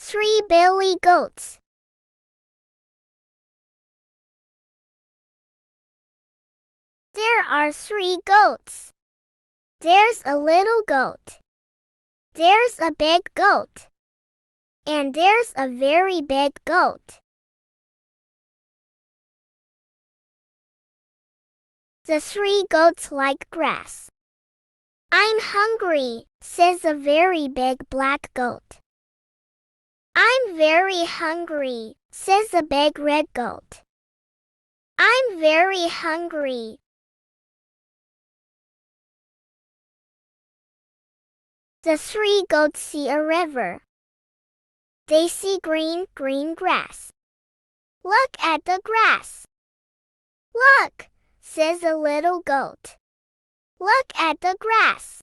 3 billy goats. There are 3 goats. There's a little goat. There's a big goat. And there's a very big goat. The 3 goats like grass. I'm hungry, says a very big black goat. I'm very hungry, says a big red goat. I'm very hungry. The 3 goats see a river. They see green, green grass. Look at the grass. Look, says a little goat. Look at the grass.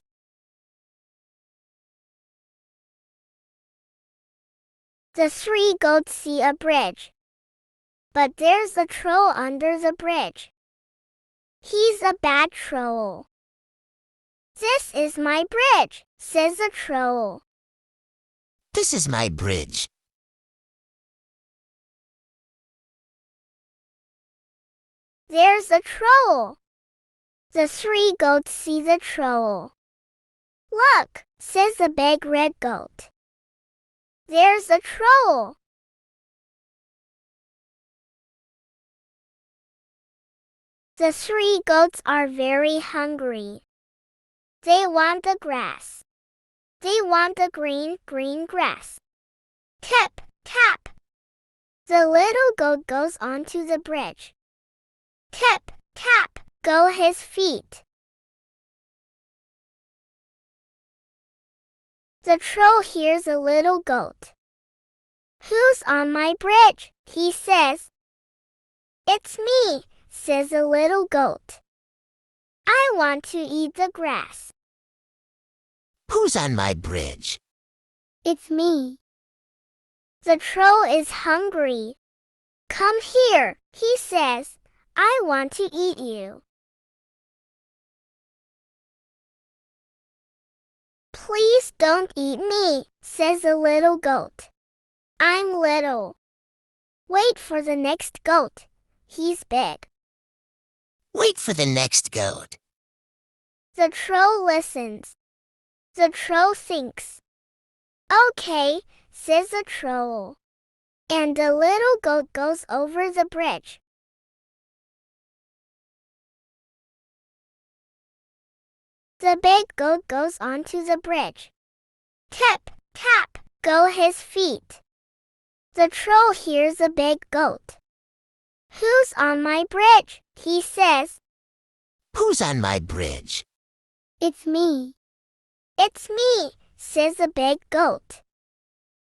The 3 goats see a bridge. But there's a troll under the bridge. He's a bad troll. This is my bridge, says the troll. This is my bridge. There's a troll. The 3 goats see the troll. Look, says the big red goat. There's a troll. The 3 goats are very hungry. They want the grass. They want the green, green grass. Tap, tap. The little goat goes onto the bridge. Tap, tap, go his feet. The troll hears a little goat. Who's on my bridge? He says. It's me, says a little goat. I want to eat the grass. Who's on my bridge? It's me. The troll is hungry. Come here, he says. I want to eat you. Please don't eat me, says a little goat. I'm little. Wait for the next goat. He's big. Wait for the next goat. The troll listens. The troll thinks. Okay, says the troll. And the little goat goes over the bridge. The big goat goes onto the bridge. Tap, tap, go his feet. The troll hears a big goat. Who's on my bridge? He says. Who's on my bridge? It's me. It's me, says the big goat.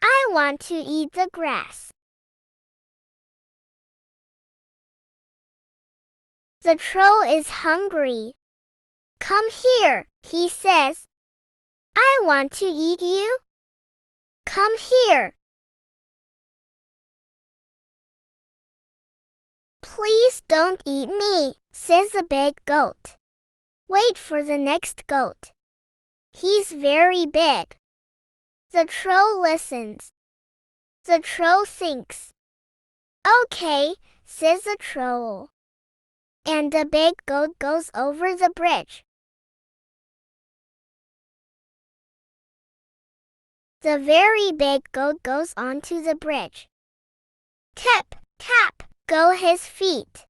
I want to eat the grass. The troll is hungry. Come here, he says. I want to eat you. Come here. Please don't eat me, says the big goat. Wait for the next goat. He's very big. The troll listens. The troll thinks. Okay, says the troll. And the big goat goes over the bridge. The very big goat goes onto the bridge. Tap, tap, go his feet.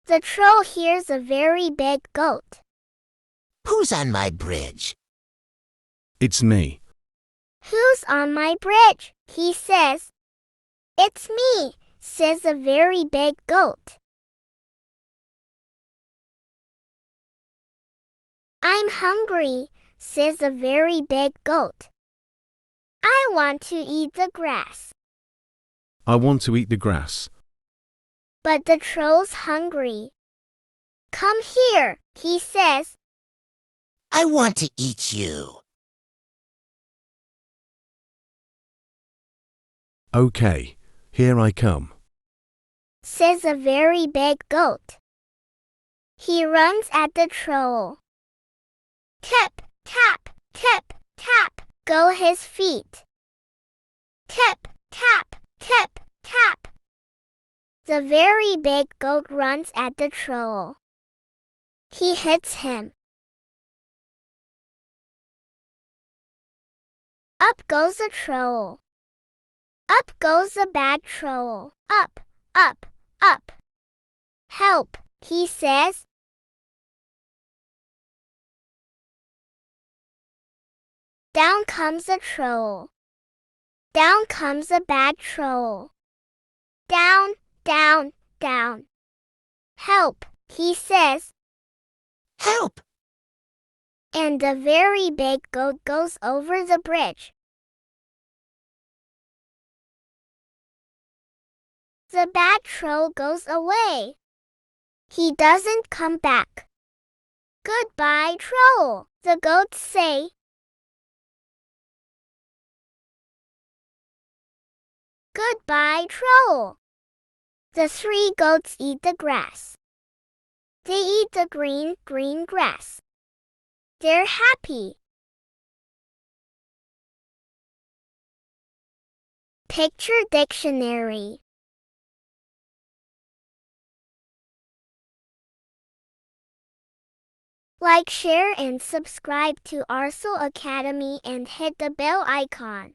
The troll hears a very big goat. Who's on my bridge? It's me. Who's on my bridge? He says. It's me, says a very big goat. I'm hungry, says a very big goat. I want to eat the grass. I want to eat the grass. But the troll's hungry. Come here, he says. I want to eat you. Okay, here I come, says a very big goat. He runs at the troll. Tap, tap, tap, tap, go his feet. Tip, tap, tip, tap. The very big goat runs at the troll. He hits him. Up goes the troll. Up goes the bad troll. Up, up, up. Help, he says. Down comes the troll. Down comes the bad troll. Down, down, down. Help, he says. Help! And the very big goat goes over the bridge. The bad troll goes away. He doesn't come back. Goodbye, troll, the goats say. Goodbye, troll. The three goats eat the grass. They eat the green, green grass. They're happy. Picture dictionary. Like, share and subscribe to Arsal Academy and hit the bell icon.